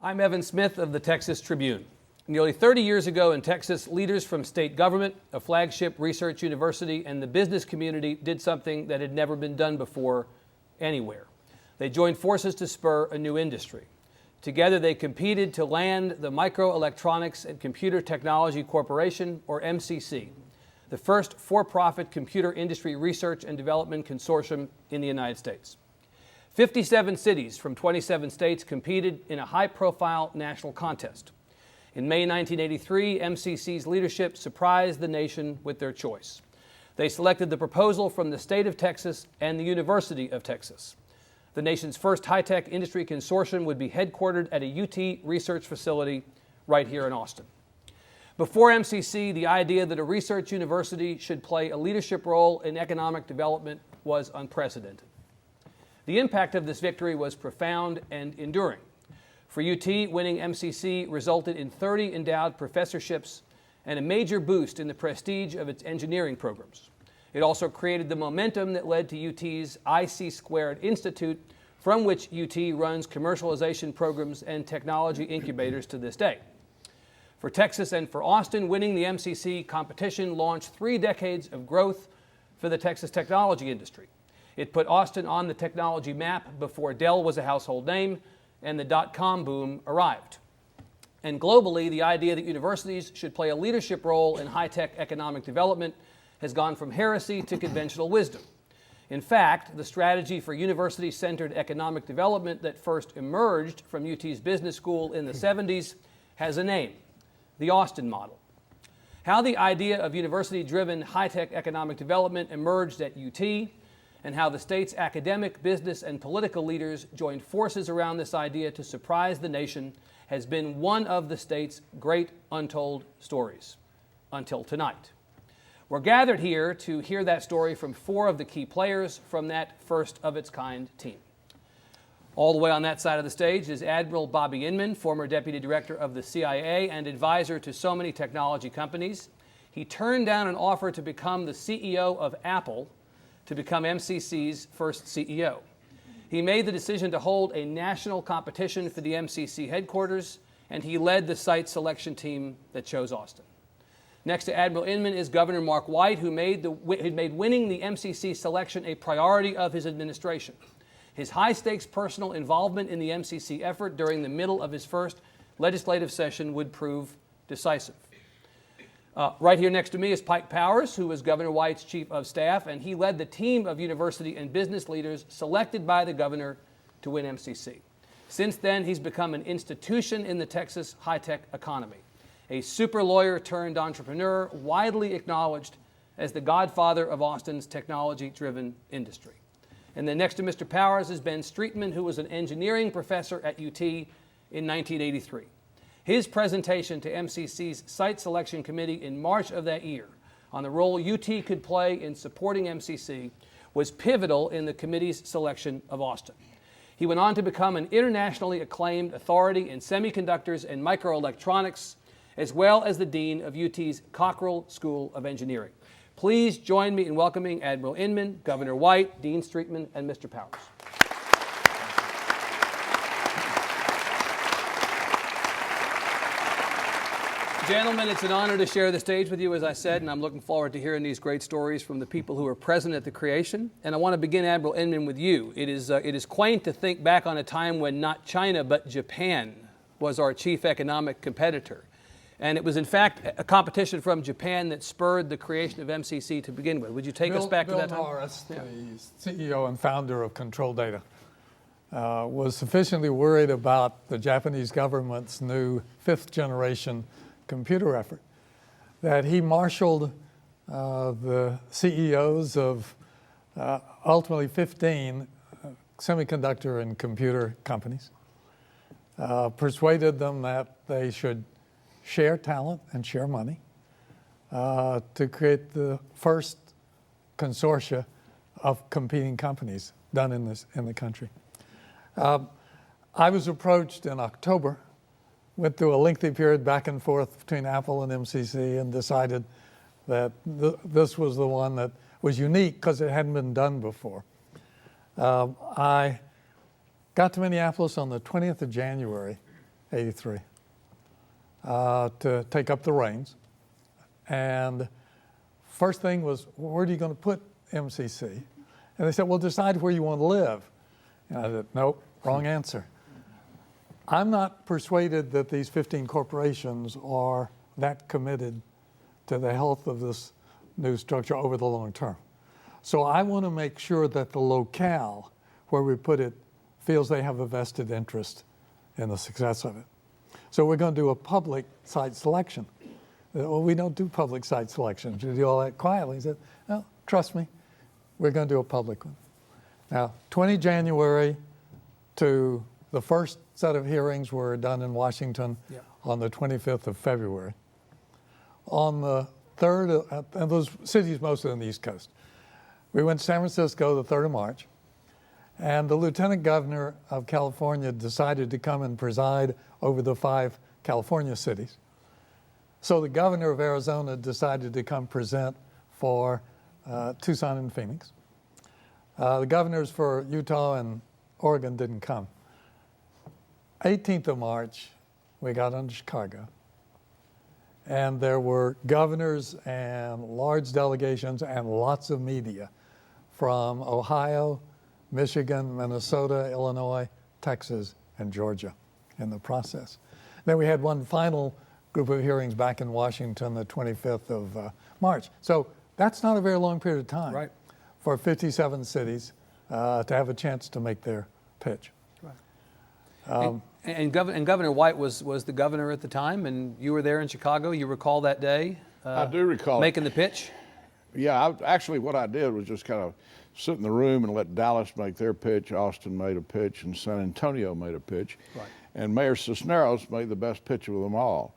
I'm Evan Smith of the Texas Tribune. Nearly 30 years ago in Texas, leaders from state government, a flagship research university, and the business community did something that had never been done before anywhere. They joined forces to spur a new industry. Together, they competed to land the Microelectronics and Computer Technology Corporation, or MCC, the first for-profit computer industry research and development consortium in the United States. 57 cities from 27 states competed in a high-profile national contest. In May 1983, MCC's leadership surprised the nation with their choice. They selected the proposal from the state of Texas and the University of Texas. The nation's first high-tech industry consortium would be headquartered at a UT research facility right here in Austin. Before MCC, the idea that a research university should play a leadership role in economic development was unprecedented. The impact of this victory was profound and enduring. For UT, winning MCC resulted in 30 endowed professorships and a major boost in the prestige of its engineering programs. It also created the momentum that led to UT's IC² Institute, from which UT runs commercialization programs and technology incubators to this day. For Texas and for Austin, winning the MCC competition launched 3 decades of growth for the Texas technology industry. It put Austin on the technology map before Dell was a household name and the dot-com boom arrived. And globally, the idea that universities should play a leadership role in high-tech economic development has gone from heresy to conventional wisdom. In fact, the strategy for university-centered economic development that first emerged from UT's business school in the 70s has a name: the Austin model. How the idea of university-driven high-tech economic development emerged at UT, and how the state's academic, business, and political leaders joined forces around this idea to surprise the nation has been one of the state's great untold stories, until tonight. We're gathered here to hear that story from 4 of the key players from that first-of-its-kind team. All the way on that side of the stage is Admiral Bobby Inman, former Deputy Director of the CIA and advisor to so many technology companies. He turned down an offer to become the CEO of Apple to become MCC's first CEO. He made the decision to hold a national competition for the MCC headquarters, and he led the site selection team that chose Austin. Next to Admiral Inman is Governor Mark White, who made winning the MCC selection a priority of his administration. His high-stakes personal involvement in the MCC effort during the middle of his first legislative session would prove decisive. Right here next to me is Pike Powers, who was Governor White's chief of staff, and he led the team of university and business leaders selected by the governor to win MCC. Since then, he's become an institution in the Texas high-tech economy, a super lawyer turned entrepreneur, widely acknowledged as the godfather of Austin's technology-driven industry. And then next to Mr. Powers is Ben Streetman, who was an engineering professor at UT in 1983. His presentation to MCC's Site Selection Committee in March of that year on the role UT could play in supporting MCC was pivotal in the committee's selection of Austin. He went on to become an internationally acclaimed authority in semiconductors and microelectronics, as well as the dean of UT's Cockrell School of Engineering. Please join me in welcoming Admiral Inman, Governor White, Dean Streetman, and Mr. Powers. Gentlemen, it's an honor to share the stage with you, as I said, and I'm looking forward to hearing these great stories from the people who were present at the creation. And I want to begin, Admiral Inman, with you. It is quaint to think back on a time when not China, but Japan was our chief economic competitor. And it was, in fact, a competition from Japan that spurred the creation of MCC to begin with. Would you take us back to that time? Bill Norris, the CEO and founder of Control Data, was sufficiently worried about the Japanese government's new 5th-generation computer effort that he marshaled the CEOs of ultimately 15 semiconductor and computer companies, persuaded them that they should share talent and share money to create the first consortia of competing companies done in the country. I was approached in October, went through a lengthy period back and forth between Apple and MCC, and decided that this was the one that was unique because it hadn't been done before. I got to Minneapolis on the 20th of January 83, to take up the reins. And first thing was, where are you going to put MCC? And they said, well, decide where you want to live. And I said, nope, wrong answer. I'm not persuaded that these 15 corporations are that committed to the health of this new structure over the long term. So I want to make sure that the locale where we put it feels they have a vested interest in the success of it. So we're going to do a public site selection. Well, we don't do public site selections. We do all that quietly. He said, no, trust me, we're going to do a public one. Now, 20 January to the first set of hearings were done in Washington on the 25th of February. On the 3rd, and those cities mostly on the East Coast, we went to San Francisco the 3rd of March, and the Lieutenant Governor of California decided to come and preside over the 5 California cities. So the governor of Arizona decided to come present for Tucson and Phoenix. The governors for Utah and Oregon didn't come. 18th of March, we got on to Chicago. And there were governors and large delegations and lots of media from Ohio, Michigan, Minnesota, Illinois, Texas, and Georgia in the process. Then we had one final group of hearings back in Washington the 25th of March. So that's not a very long period of time for 57 cities to have a chance to make their pitch. And Governor White was the governor at the time, and you were there in Chicago. You recall that day? I do recall making the pitch. Yeah, actually what I did was just kind of sit in the room and let Dallas make their pitch. Austin made a pitch, and San Antonio made a pitch. Right. And Mayor Cisneros made the best pitch of them all.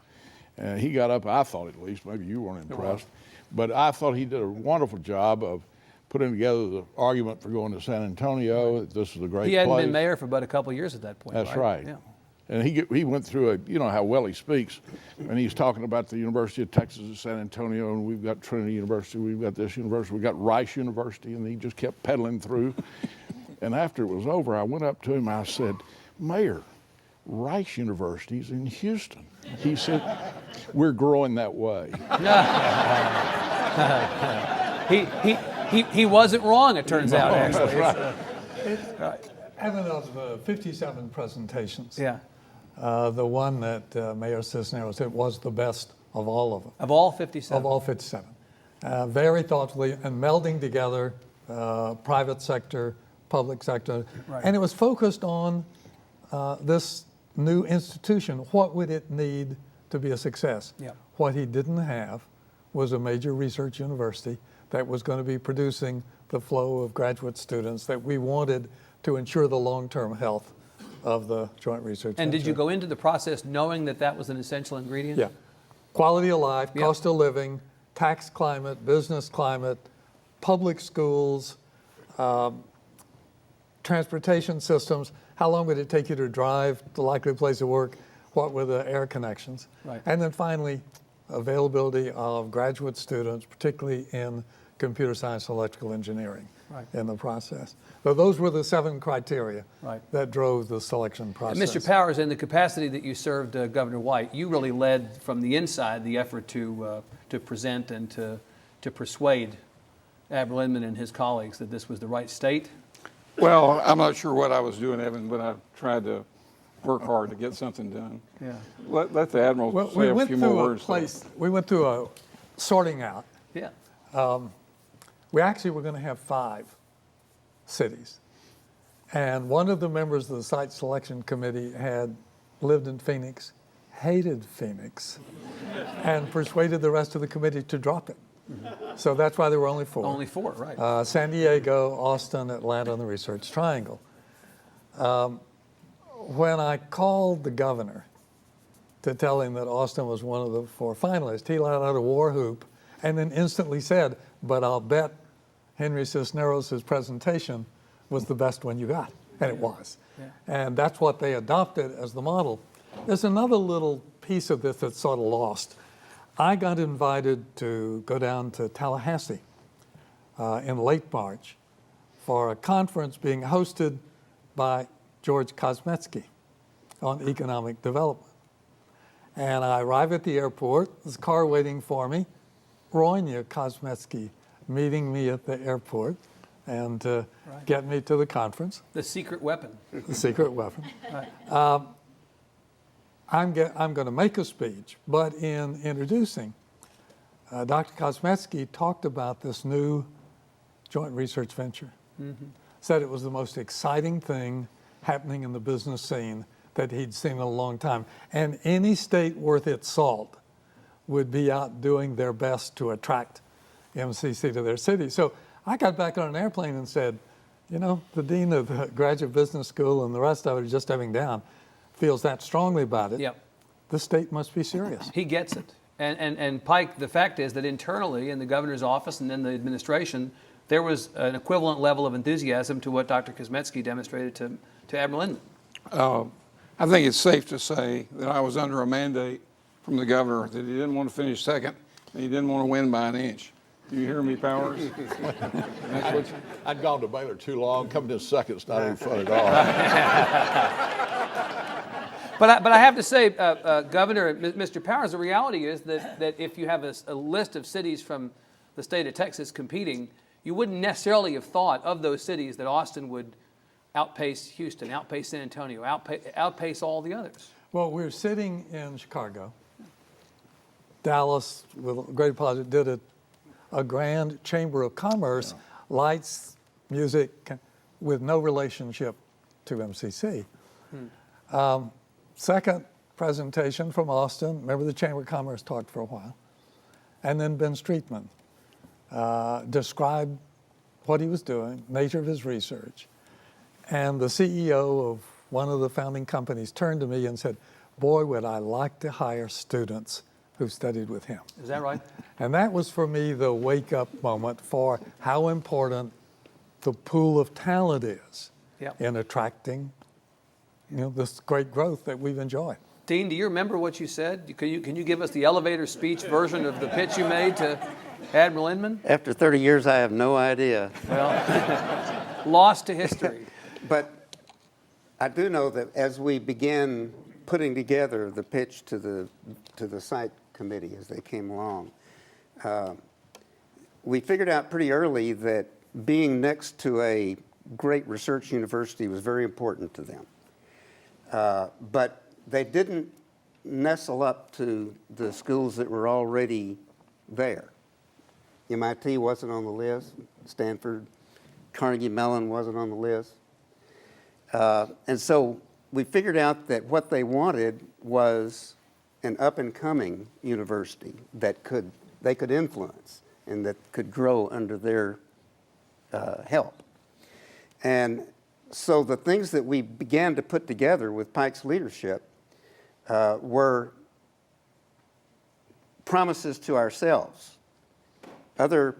And he got up, I thought at least, maybe you weren't impressed, but I thought he did a wonderful job of putting together the argument for going to San Antonio. This is a great place. He hadn't been mayor for about a couple of years at that point. That's right. Yeah. And he went through you know how well he speaks, and he's talking about the University of Texas at San Antonio, and we've got Trinity University, we've got this university, we've got Rice University, and he just kept pedaling through. And after it was over, I went up to him, I said, Mayor, Rice University's in Houston. He said, we're growing that way. He wasn't wrong, it turns out, actually. That's right. And of 57 presentations, the one that Mayor Cisneros said was the best of all of them. Of all 57? Of all 57. Very thoughtfully and melding together private sector, public sector. Right. And it was focused on this new institution. What would it need to be a success? Yeah. What he didn't have was a major research university that was going to be producing the flow of graduate students that we wanted to ensure the long-term health of the Joint Research And Venture. did you go into the process knowing that that was an essential ingredient? Yeah. Quality of life, cost of living, tax climate, business climate, public schools, transportation systems. How long would it take you to drive, the likely place of work? What were the air connections? Right. And then finally, availability of graduate students, particularly in computer science and electrical engineering in the process. So those were the 7 criteria that drove the selection process. Mr. Powers, in the capacity that you served Governor White, you really led from the inside the effort to present and to persuade Admiral Inman and his colleagues that this was the right state. Well, I'm not sure what I was doing, Evan, but I tried to work hard to get something done. Yeah. Let the Admiral say a few more words. We went through a sorting out. Yeah. We actually were going to have 5 cities. And one of the members of the site selection committee had lived in Phoenix, hated Phoenix, and persuaded the rest of the committee to drop it. Mm-hmm. So that's why there were only 4. Only 4, right. San Diego, Austin, Atlanta, and the Research Triangle. When I called the governor to tell him that Austin was one of the 4 finalists, he let out a war whoop and then instantly said, but I'll bet Henry Cisneros' presentation was the best one you got. And it was. Yeah. And that's what they adopted as the model. There's another little piece of this that's sort of lost. I got invited to go down to Tallahassee in late March for a conference being hosted by George Kosmetsky on economic development. And I arrive at the airport, there's a car waiting for me, Ronya Kosmetsky meeting me at the airport and get me to the conference. The secret weapon. The secret weapon. Right. I'm going to make a speech, but in introducing, Dr. Kosmetsky talked about this new joint research venture. Said it was the most exciting thing happening in the business scene that he'd seen in a long time. And any state worth its salt would be out doing their best to attract MCC to their city. So I got back on an airplane and said, you know, the dean of the graduate business school and the rest of it are just having down, feels that strongly about it. Yep. The state must be serious. He gets it. And Pike, the fact is that internally in the governor's office and in the administration, there was an equivalent level of enthusiasm to what Dr. Kosmetsky demonstrated to Admiral Inman. I think it's safe to say that I was under a mandate from the governor that he didn't want to finish second and he didn't want to win by an inch. Do you hear me, Powers? I'd gone to Baylor too long. Coming in second's not any fun at all. But I have to say, Governor, Mr. Powers, the reality is that if you have a list of cities from the state of Texas competing, you wouldn't necessarily have thought of those cities that Austin would outpace Houston, outpace San Antonio, outpace all the others. Well, we're sitting in Chicago. Dallas, with a great project, did a grand Chamber of Commerce, lights, music, with no relationship to MCC. Second presentation from Austin, remember the Chamber of Commerce talked for a while, and then Ben Streetman described what he was doing, nature of his research, and the CEO of one of the founding companies turned to me and said, boy, would I like to hire students who studied with him. Is that right? And that was for me the wake-up moment for how important the pool of talent is in attracting this great growth that we've enjoyed. Dean, do you remember what you said? Can you give us the elevator speech version of the pitch you made to Admiral Inman? After 30 years, I have no idea. Well, lost to history. But I do know that as we began putting together the pitch to the site committee as they came along, we figured out pretty early that being next to a great research university was very important to them. But they didn't nestle up to the schools that were already there. MIT wasn't on the list, Stanford, Carnegie Mellon wasn't on the list. And so we figured out that what they wanted was an up-and-coming university that they could influence and that could grow under their help. And so the things that we began to put together with Pike's leadership were promises to ourselves. Other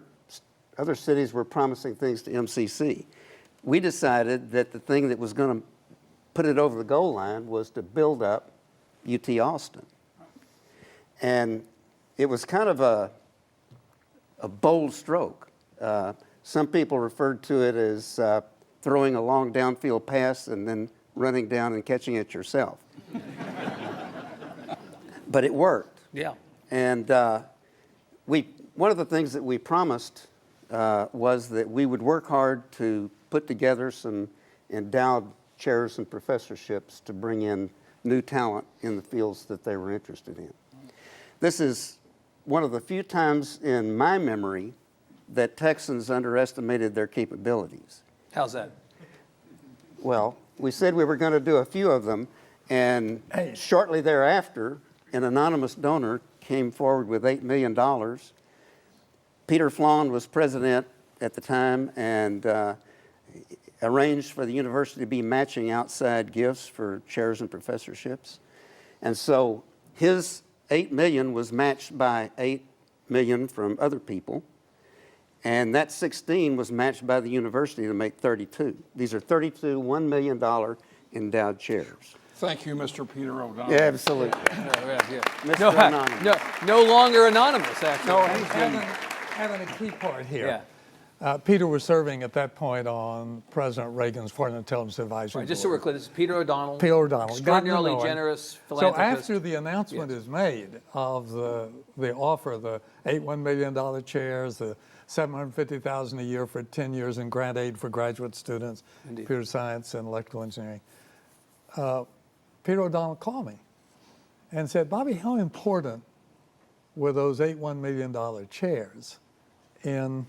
cities were promising things to MCC. We decided that the thing that was going to put it over the goal line was to build up UT Austin. And it was kind of a bold stroke. Some people referred to it as throwing a long downfield pass and then running down and catching it yourself. But it worked. Yeah. And one of the things that we promised was that we would work hard to put together some endowed chairs and professorships to bring in new talent in the fields that they were interested in. This is one of the few times in my memory that Texans underestimated their capabilities. How's that? Well, we said we were going to do a few of them, and shortly thereafter, an anonymous donor came forward with $8 million. Peter Flawn was president at the time and arranged for the university to be matching outside gifts for chairs and professorships. And so his $8 million was matched by $8 million from other people. And that 16 was matched by the university to make 32. These are 32 $1 million endowed chairs. Thank you, Mr. Peter O'Donnell. Yeah, absolutely. No, Anonymous. no longer anonymous, actually. No, having a key part here. Yeah. Peter was serving at that point on President Reagan's Foreign Intelligence Advisory Right, just so we're Board. clear, this is Peter O'Donnell. Peter O'Donnell. Extraordinarily Gotten to know him. generous So philanthropist. after the announcement Yes. is made of the offer, the $81 million chairs, the $750,000 a year for 10 years in grant aid for graduate students, Indeed. computer science and electrical engineering, Peter O'Donnell called me and said, Bobby, how important were those $81 million chairs in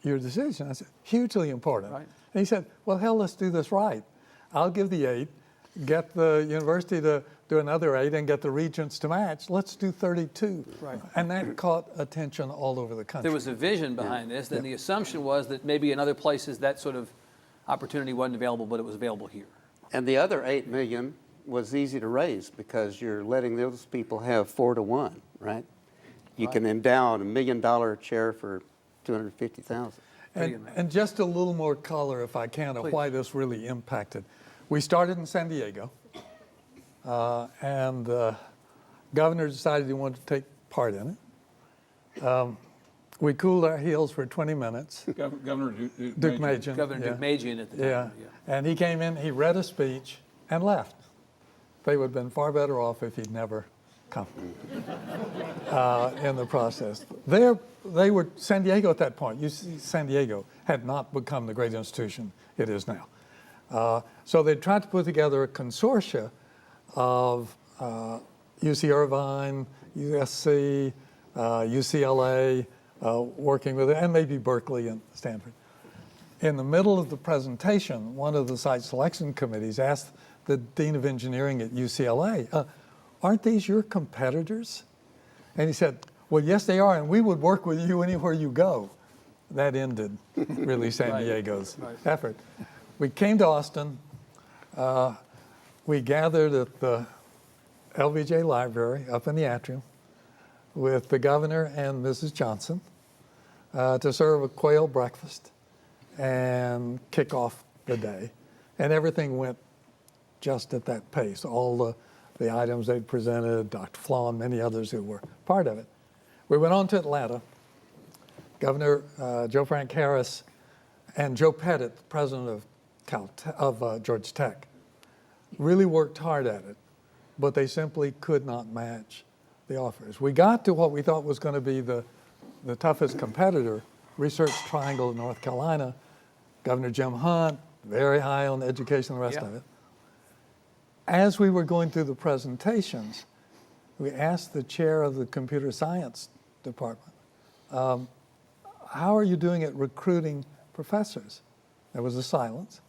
your decision? I said, hugely important. Right. And he said, well, hell, let's do this right. I'll give the 8, get the university to do another 8, and get the regents to match. Let's do 32. Right. And that caught attention all over the country. There was a vision behind this, then the assumption was that maybe in other places that sort of opportunity wasn't available, but it was available here. And the other $8 million was easy to raise because you're letting those people have 4 to 1, right? You can endow a $1 million chair for $250,000. And just a little more color, if I can, of why this really impacted. We started in San Diego, and the governor decided he wanted to take part in it. We cooled our heels for 20 minutes. Governor Duke Majan. Governor Duke Majan at the time. Yeah. And he came in, he read a speech, and left. They would have been far better off if he'd never come in the process. They were San Diego at that point. You see, San Diego had not become the great institution it is now. So they tried to put together a consortia of UC Irvine, USC, UCLA, working with it, and maybe Berkeley and Stanford. In the middle of the presentation, one of the site selection committees asked the Dean of Engineering at UCLA, aren't these your competitors? And he said, well, yes, they are, and we would work with you anywhere you go. That ended, really, San Diego's effort. We came to Austin. We gathered at the LBJ Library up in the atrium with the governor and Mrs. Johnson to serve a quail breakfast and kick off the day. And everything went just at that pace. All the items they'd presented, Dr. Flaw and many others who were part of it. We went on to Atlanta. Governor Joe Frank Harris and Joe Pettit, the president of Georgia Tech, really worked hard at it, but they simply could not match the offers. We got to what we thought was going to be the toughest competitor, Research Triangle in North Carolina. Governor Jim Hunt, very high on education and the rest of it. As we were going through the presentations, we asked the chair of the computer science department, how are you doing at recruiting professors? There was a silence.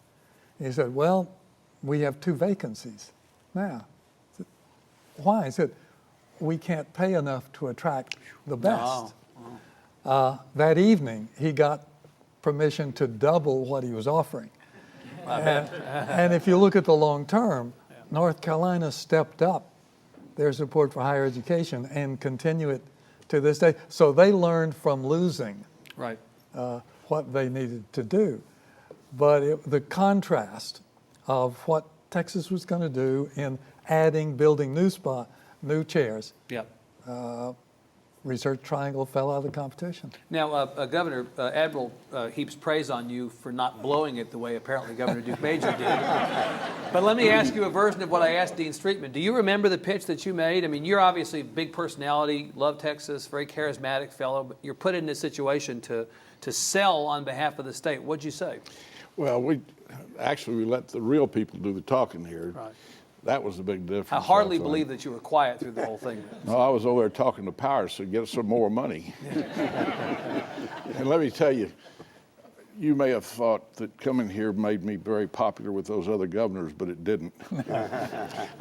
And he said, well, we have 2 vacancies now. I said, why? He said, we can't pay enough to attract the best. That evening, he got permission to double what he was offering. And if you look at the long term, North Carolina stepped up their support for higher education and continue it to this day. So they learned from losing what they needed to do. But the contrast of what Texas was going to do in building new chairs, Research Triangle fell out of the competition. Now, Governor, Admiral heaps praise on you for not blowing it the way apparently Governor Duke Majan did. But let me ask you a version of what I asked Dean Streetman. Do you remember the pitch that you made? I mean, you're obviously a big personality, love Texas, very charismatic fellow, but you're put in this situation to sell on behalf of the state. What'd you say? Well, we let the real people do the talking here. Right. That was the big difference. I hardly believe that you were quiet through the whole thing. No, I was over there talking to Powers to get some more money. And let me tell you, you may have thought that coming here made me very popular with those other governors, but it didn't.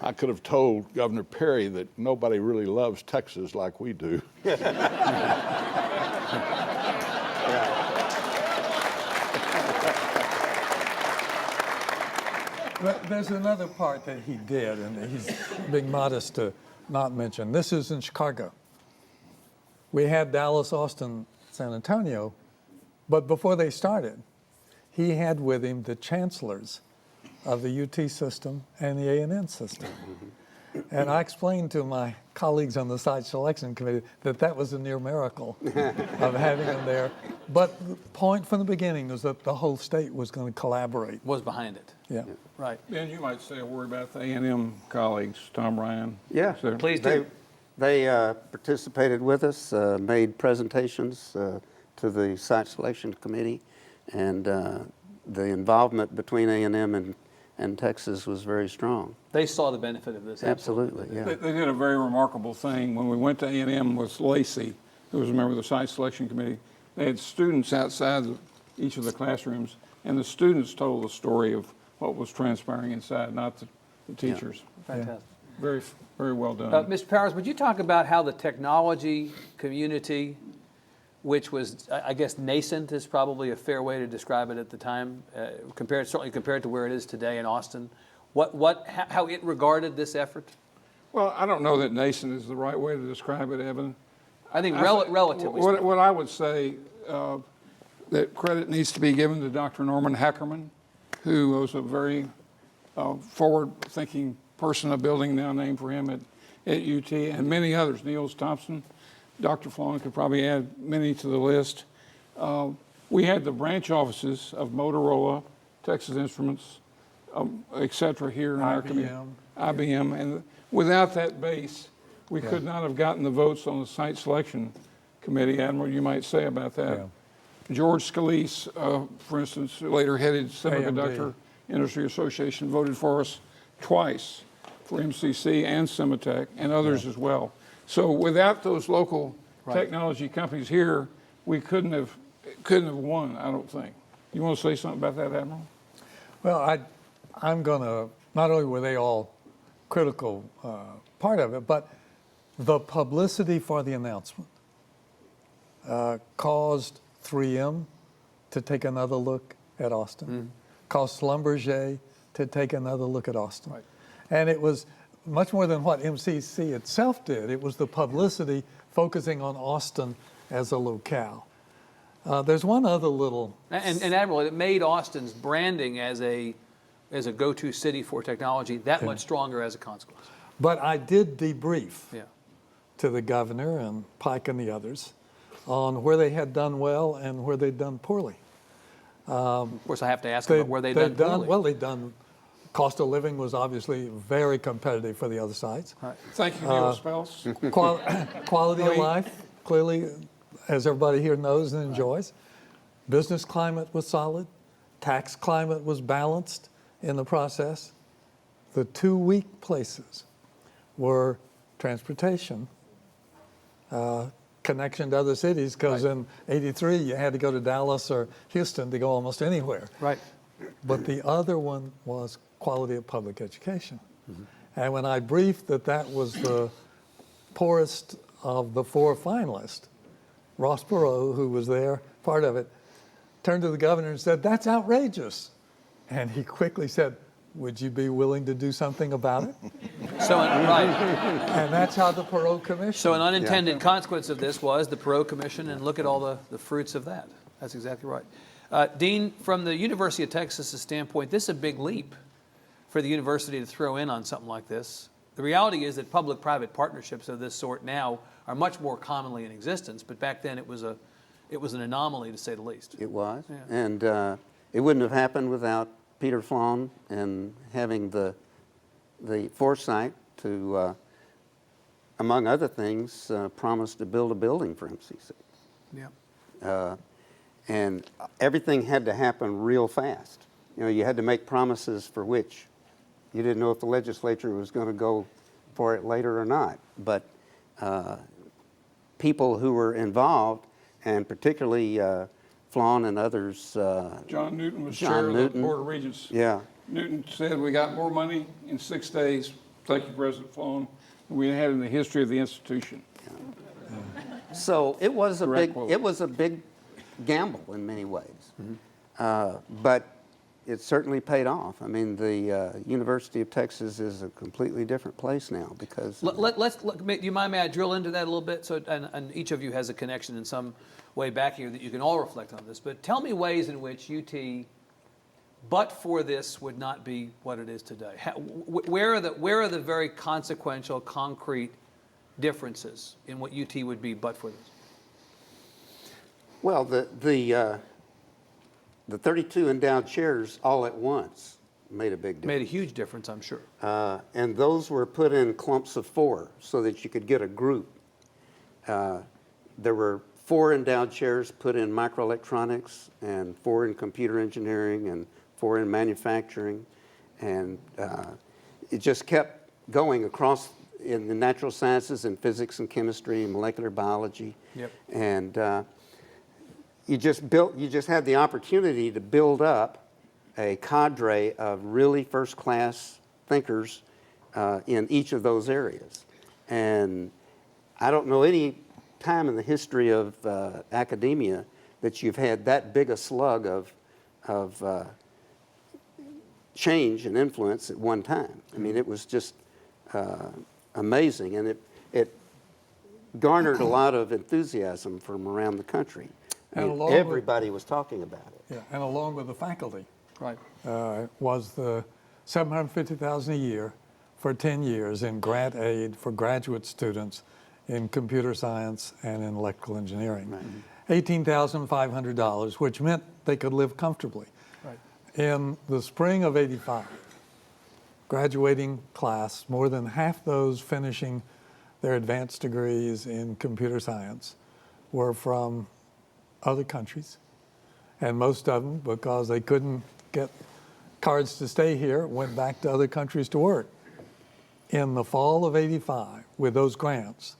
I could have told Governor Perry that nobody really loves Texas like we do. But there's another part that he did, and he's being modest to not mention. This is in Chicago. We had Dallas, Austin, San Antonio, but before they started, he had with him the chancellors of the UT system and the A&N system. And I explained to my colleagues on the site selection committee that that was a near miracle of having them there. But the point from the beginning was that the whole state was going to collaborate. Was behind it. Yeah. Right. Ben, you might say a word about the A&M colleagues, Tom Ryan. Yeah. So- Please do. They participated with us, made presentations to the site selection committee, and the involvement between A&M and Texas was very strong. They saw the benefit of this. Absolutely, yeah. They did a very remarkable thing. When we went to A&M with Lacey, who was a member of the site selection committee, they had students outside each of the classrooms, and the students told the story of what was transpiring inside, not the teachers. Fantastic. Very, very well done. Mr. Powers, would you talk about how the technology community, which was, I guess, nascent is probably a fair way to describe it at the time, certainly compared to where it is today in Austin, how it regarded this effort? Well, I don't know that nascent is the right way to describe it, Evan. I think relatively speaking. What I would say, that credit needs to be given to Dr. Norman Hackerman, who was a very forward-thinking person, a building now named for him at UT, and many others, Niels Thompson. Dr. Flon could probably add many to the list. We had the branch offices of Motorola, Texas Instruments, et cetera, here in our community. IBM. And without that base, we could not have gotten the votes on the site selection committee. Admiral, you might say about that. Yeah. George Scalise, for instance, who later headed Semiconductor Industry Association, voted for us twice for MCC and Semitech and others as well. So without those local technology companies here, we couldn't have won, I don't think. You want to say something about that, Admiral? Well, I'm going to, not only were they all critical part of it, but the publicity for the announcement caused 3M to take another look at Austin, caused Schlumberger to take another look at Austin. Right. And it was much more than what MCC itself did. It was the publicity focusing on Austin as a locale. There's one other little... And Admiral, it made Austin's branding as a go-to city for technology that much stronger as a consequence. But I did debrief Yeah. to the governor and Pike and the others on where they had done well and where they'd done poorly. Of course, I have to ask about where they'd done poorly. Well, they'd done... Cost of living was obviously very competitive for the other sites. Right. Thank you, Neil Spells. Quality of life, clearly, as everybody here knows and enjoys. Business climate was solid. Tax climate was balanced in the process. The two weak places were transportation, connection to other cities, because in '83 you had to go to Dallas or Houston to go almost anywhere. Right. But the other one was quality of public education. And when I briefed that was the poorest of the four finalists, Ross Perot, who was there, part of it, turned to the governor and said, "That's outrageous." And he quickly said, "Would you be willing to do something about it?" So, right. And that's how the Perot Commission. So an unintended consequence of this was the Perot Commission, and look at all the fruits of that. That's exactly right. Dean, from the University of Texas's standpoint, this is a big leap for the university to throw in on something like this. The reality is that public-private partnerships of this sort now are much more commonly in existence, but back then it was an anomaly, to say the least. It was, Yeah. and it wouldn't have happened without Peter Flon and having the foresight to, among other things, promise to build a building for MCC. Yeah. And everything had to happen real fast. You know, you had to make promises for which you didn't know if the legislature was going to go for it later or not. But people who were involved, and particularly Flon and others. John Newton was John chair of the Newton. Board of Regents. Yeah. Newton said we got more money in 6 days, thank you, President Flon, than we had in the history of the institution. So it was a Direct big, quote. it was a big gamble in many ways, but it certainly paid off. I mean, the University of Texas is a completely different place now because. Do you mind, may I drill into that a little bit? So, and each of you has a connection in some way back here that you can all reflect on this. But tell me ways in which UT but for this would not be what it is today? Where are the very consequential, concrete differences in what UT would be but for this? Well, the 32 endowed chairs all at once made a big difference. Made a huge difference, I'm sure. And those were put in clumps of 4 so that you could get a group. There were 4 endowed chairs put in microelectronics and 4 in computer engineering and 4 in manufacturing. And it just kept going across in the natural sciences and physics and chemistry and molecular biology. Yep. And you just had the opportunity to build up a cadre of really first-class thinkers in each of those areas. And I don't know any time in the history of academia that you've had that big a slug of change and influence at one time. I mean, it was just amazing, and it garnered a lot of enthusiasm from around the country. I mean, everybody was talking about it. Yeah, and along with the faculty. Right. Was the $750,000 a year for 10 years in grant aid for graduate students in computer science and in electrical engineering. Right. $18,500, which meant they could live comfortably. Right. In the spring of '85, graduating class, more than half those finishing their advanced degrees in computer science were from other countries. And most of them, because they couldn't get cards to stay here, went back to other countries to work. In the fall of '85, with those grants,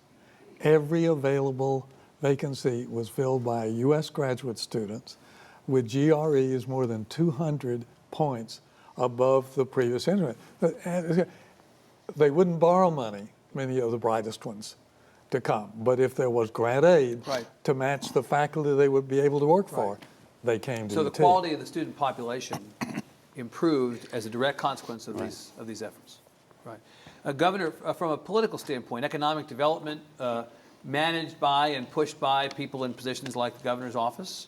every available vacancy was filled by U.S. graduate students with GREs more than 200 points above the previous instrument. They wouldn't borrow money, many of the brightest ones, to come. But if there was grant aid to match the faculty they would be able to work for, they came to So UT. the quality of the student population improved as a direct consequence of these efforts. Right. Governor, from a political standpoint, economic development managed by and pushed by people in positions like the governor's office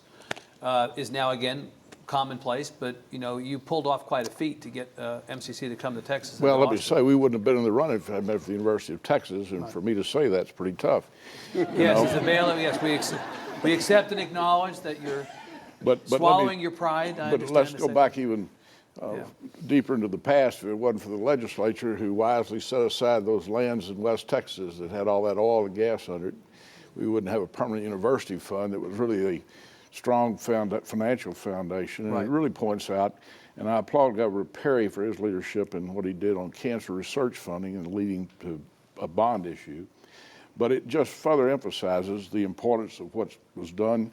is now again commonplace, but you pulled off quite a feat to get MCC to come to Texas. Well, let me say, we wouldn't have been in the running if I met at the University of Texas, and for me to say that's pretty tough. Yes, as a bailiff, yes, we accept and acknowledge that you're swallowing your pride. But let's go back even deeper into the past. If it wasn't for the legislature who wisely set aside those lands in West Texas that had all that oil and gas under it, we wouldn't have a permanent university fund that was really a strong financial foundation. And it really points out, and I applaud Governor Perry for his leadership and what he did on cancer research funding and leading to a bond issue. But it just further emphasizes the importance of what was done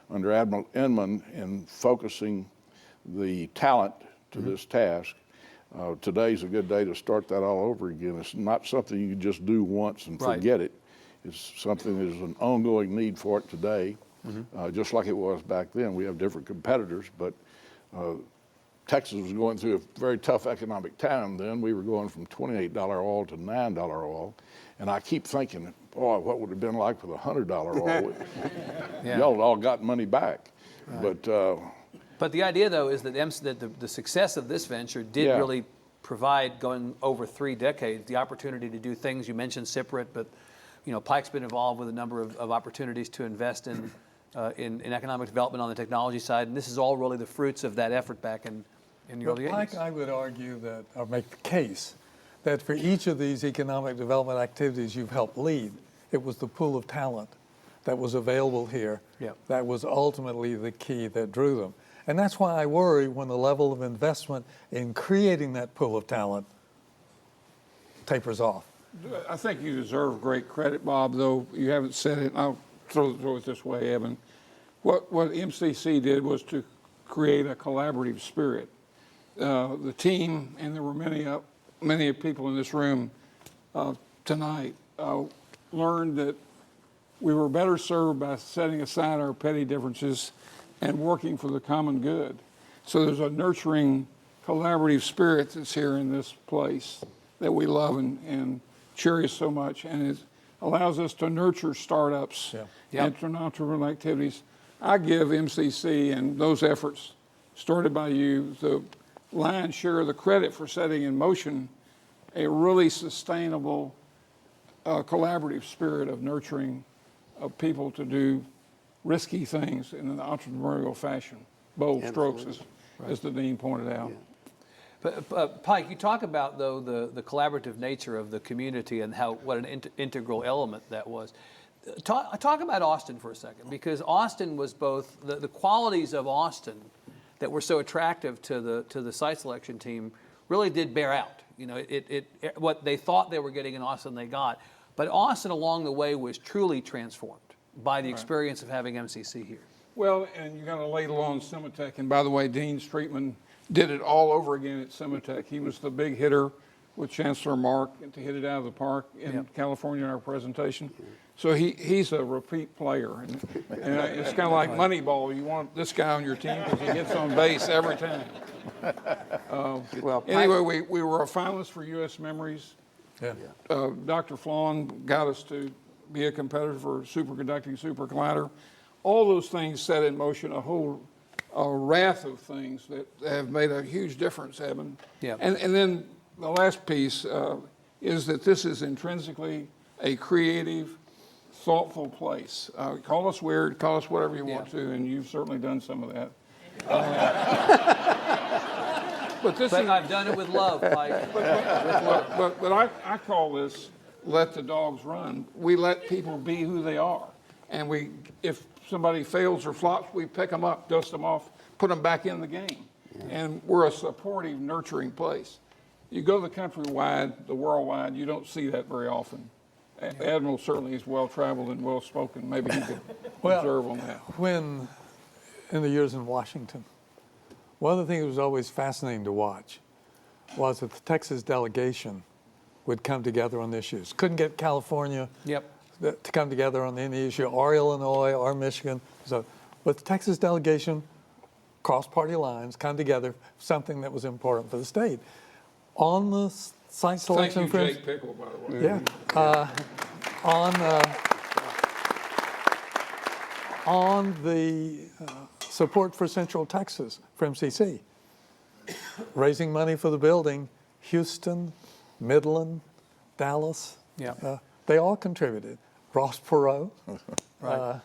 under Admiral Inman in focusing the talent to this task. Today's a good day to start that all over again. It's not something you can just do once and forget it. It's something there's an ongoing need for it today, just like it was back then. We have different competitors, but Texas was going through a very tough economic time then. We were going from $28 oil to $9 oil. And I keep thinking, boy, what would it have been like with $100 oil? Y'all all got money back. But the idea, though, is that the success of this venture did really provide, going over 3 decades, the opportunity to do things. You mentioned CIPRIT, but Pike's been involved with a number of opportunities to invest in economic development on the technology side, and this is all really the fruits of that effort back in the early 80s. Pike, I would argue that, or make the case, that for each of these economic development activities you've helped lead, it was the pool of talent that was available here that was ultimately the key that drew them. And that's why I worry when the level of investment in creating that pool of talent tapers off. I think you deserve great credit, Bob, though you haven't said it. I'll throw it this way, Evan. What MCC did was to create a collaborative spirit. The team, and there were many people in this room tonight, learned that we were better served by setting aside our petty differences and working for the common good. So there's a nurturing, collaborative spirit that's here in this place that we love and cherish so much, and it allows us to nurture startups and entrepreneurial activities. I give MCC and those efforts started by you, the lion's share of the credit for setting in motion a really sustainable collaborative spirit of nurturing of people to do risky things in an entrepreneurial fashion. Bold strokes, as the dean pointed out. Yeah. But Pike, you talk about, though, the collaborative nature of the community and what an integral element that was. Talk about Austin for a second, because Austin was both, the qualities of Austin that were so attractive to the site selection team really did bear out. You know, what they thought they were getting in Austin, they got. But Austin along the way was truly transformed by the experience of having MCC here. Well, and you got to ladle on Cemetech. And by the way, Dean Streetman did it all over again at Cemetech. He was the big hitter with Chancellor Mark to hit it out of the park in California in our presentation. So he's a repeat player. And it's kind of like Moneyball. You want this guy on your team because he gets on base every time. Well, Anyway, we were a finalist for U.S. Memories. Yeah. Dr. Flawn got us to be a competitor for superconducting super collider. All those things set in motion a whole raft of things that have made a huge difference, Evan. Yeah. And then the last piece is that this is intrinsically a creative, thoughtful place. Call us weird, call us whatever you want to, and you've certainly done some of that. But I've done it with love, Pike. But I call this let the dogs run. We let people be who they are. And if somebody fails or flops, we pick them up, dust them off, put them back in the game. Yeah. And we're a supportive, nurturing place. You go the countrywide, the worldwide, you don't see that very often. Admiral certainly is well-traveled and well-spoken. Maybe he could observe on that. When, in the years in Washington, one of the things that was always fascinating to watch was that the Texas delegation would come together on issues. Couldn't get California to come together on any issue, or Illinois, or Michigan. But the Texas delegation, cross party lines, come together, something that was important for the state. On the site selection, Thank you, Jake Pickle, by the way. Yeah. On the support for Central Texas, for MCC, raising money for the building, Houston, Midland, Dallas, they all contributed. Ross Perot. Right.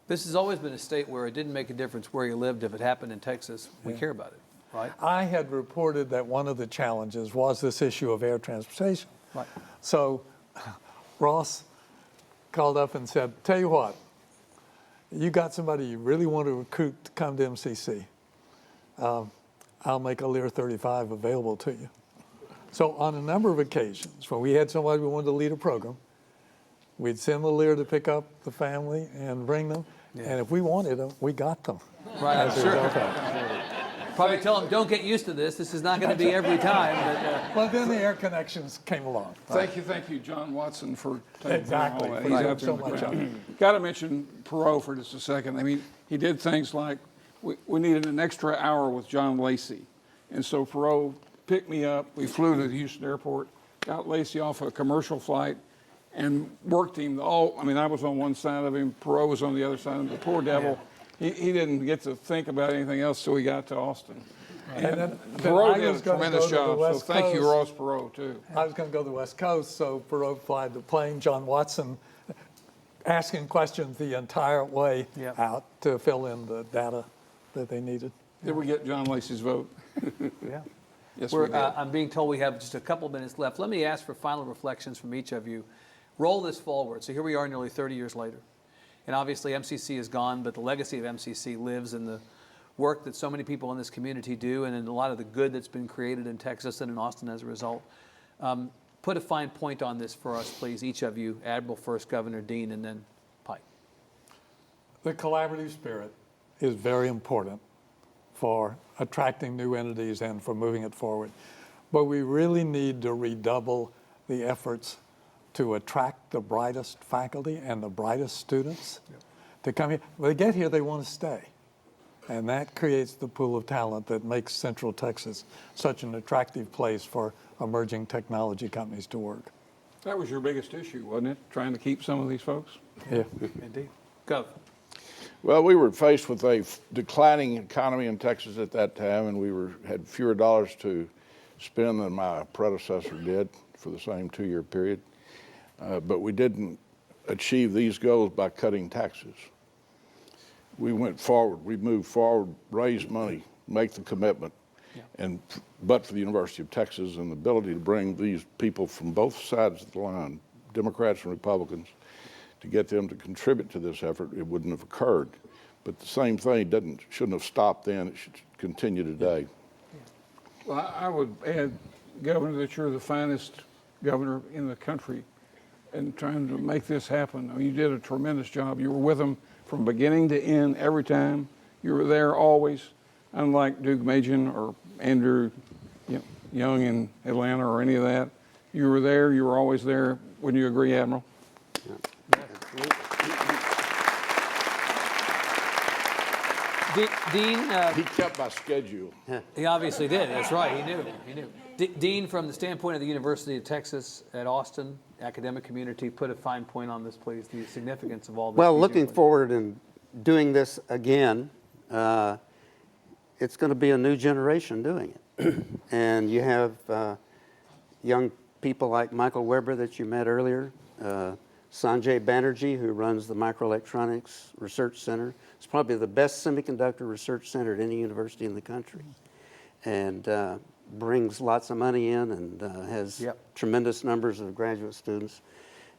This has always been a state where it didn't make a difference where you lived. If it happened in Texas, we care about it, right? I had reported that one of the challenges was this issue of air transportation. Right. So Ross called up and said, tell you what, you got somebody you really want to recruit to come to MCC. I'll make a Lear 35 available to you. So on a number of occasions, when we had somebody we wanted to lead a program, we'd send the Lear to pick up the family and bring them. Yeah. And if we wanted them, we got them. Right, sure. Probably tell them, don't get used to this. This is not going to be every time. But, well, then the air connections came along. Thank you, John Watson, for taking exactly. all that. He's out there in the crowd. Got to mention Perot for just a second. I mean, he did things like we needed an extra hour with John Lacey. And so Perot picked me up. We flew to the Houston airport, got Lacey off a commercial flight, and worked him all. I mean, I was on one side of him, Perot was on the other side of him. The poor devil, he didn't get to think about anything else till we got to Austin. And then Perot did a tremendous job, so thank you, Ross Perot, too. I was going to go to the West Coast, so Perot flied the plane, John Watson asking questions the entire way out to fill in the data that they needed. Did we get John Lacey's vote? Yeah. Yes, we did. I'm being told we have just a couple minutes left. Let me ask for final reflections from each of you. Roll this forward. So here we are nearly 30 years later. And obviously MCC is gone, but the legacy of MCC lives in the work that so many people in this community do and in a lot of the good that's been created in Texas and in Austin as a result. Put a fine point on this for us, please, each of you. Admiral first, Governor Dean, and then Pike. The collaborative spirit is very important for attracting new entities and for moving it forward. But we really need to redouble the efforts to attract the brightest faculty and the brightest students to come here. When they get here, they want to stay. And that creates the pool of talent that makes Central Texas such an attractive place for emerging technology companies to work. That was your biggest issue, wasn't it? Trying to keep some of these folks? Yeah. Indeed. Go. Well, we were faced with a declining economy in Texas at that time, and we had fewer dollars to spend than my predecessor did for the same 2-year period. But we didn't achieve these goals by cutting taxes. We went forward, we moved forward, raised money, make the commitment, but for the University of Texas and the ability to bring these people from both sides of the line, Democrats and Republicans, to get them to contribute to this effort, it wouldn't have occurred. But the same thing shouldn't have stopped then, it should continue today. Well, I would add, Governor, that you're the finest governor in the country in trying to make this happen. I mean, you did a tremendous job. You were with them from beginning to end every time. You were there always, unlike Duke Majan or Andrew Young in Atlanta or any of that. You were there. You were always there. Wouldn't you agree, Admiral? Dean, He kept my schedule. he obviously did. That's right. He knew. Dean, from the standpoint of the University of Texas at Austin, academic community, put a fine point on this, please. The significance of all this. Well, looking forward and doing this again, it's going to be a new generation doing it. And you have young people like Michael Weber that you met earlier, Sanjay Banerjee, who runs the Microelectronics Research Center. It's probably the best semiconductor research center at any university in the country, and brings lots of money in and has tremendous numbers of graduate students.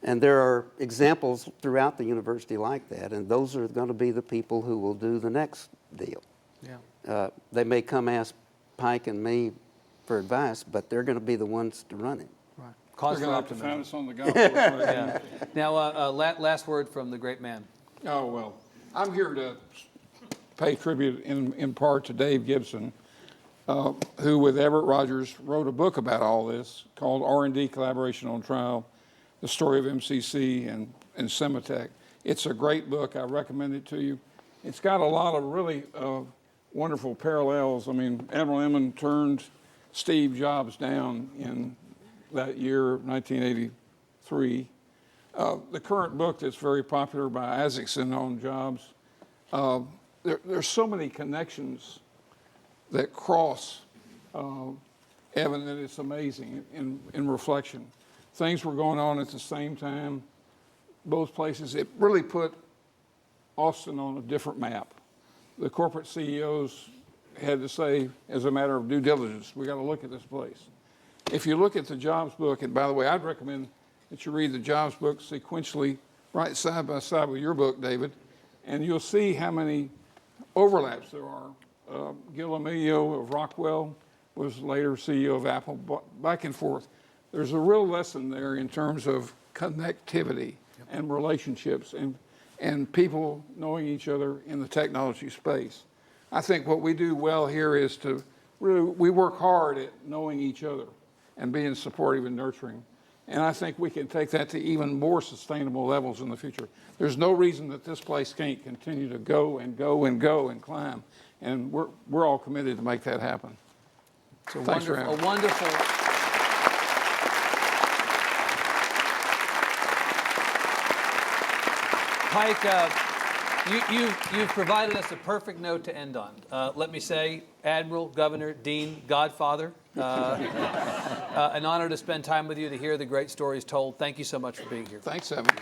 And there are examples throughout the university like that, and those are going to be the people who will do the next deal. Yeah. They may come ask Pike and me for advice, but they're going to be the ones to run it. Right. Cause You're for going to have to find optimism. us on the golf course. Right? Yeah. Now, last word from the great man. Oh, well, I'm here to pay tribute in part to Dave Gibson, who with Everett Rogers wrote a book about all this called R&D Collaboration on Trial, the story of MCC and Sematech. It's a great book. I recommend it to you. It's got a lot of really wonderful parallels. I mean, Admiral Inman turned Steve Jobs down in that year, 1983. The current book that's very popular by Isaacson on Jobs, there's so many connections that cross Evan that it's amazing in reflection. Things were going on at the same time, both places. It really put Austin on a different map. The corporate CEOs had to say, as a matter of due diligence, we got to look at this place. If you look at the Jobs book, and by the way, I'd recommend that you read the Jobs book sequentially, right side by side with your book, David, and you'll see how many overlaps there are. Gil Amelio of Rockwell was later CEO of Apple, back and forth. There's a real lesson there in terms of connectivity and relationships and people knowing each other in the technology space. I think what we do well here is to really, we work hard at knowing each other and being supportive and nurturing. And I think we can take that to even more sustainable levels in the future. There's no reason that this place can't continue to go and go and go and climb. And we're all committed to make that happen. So thanks for having me. A wonderful. Pike, you've provided us a perfect note to end on. Let me say, Admiral, Governor, Dean, Godfather, an honor to spend time with you to hear the great stories told. Thank you so much for being here. Thanks, Evan.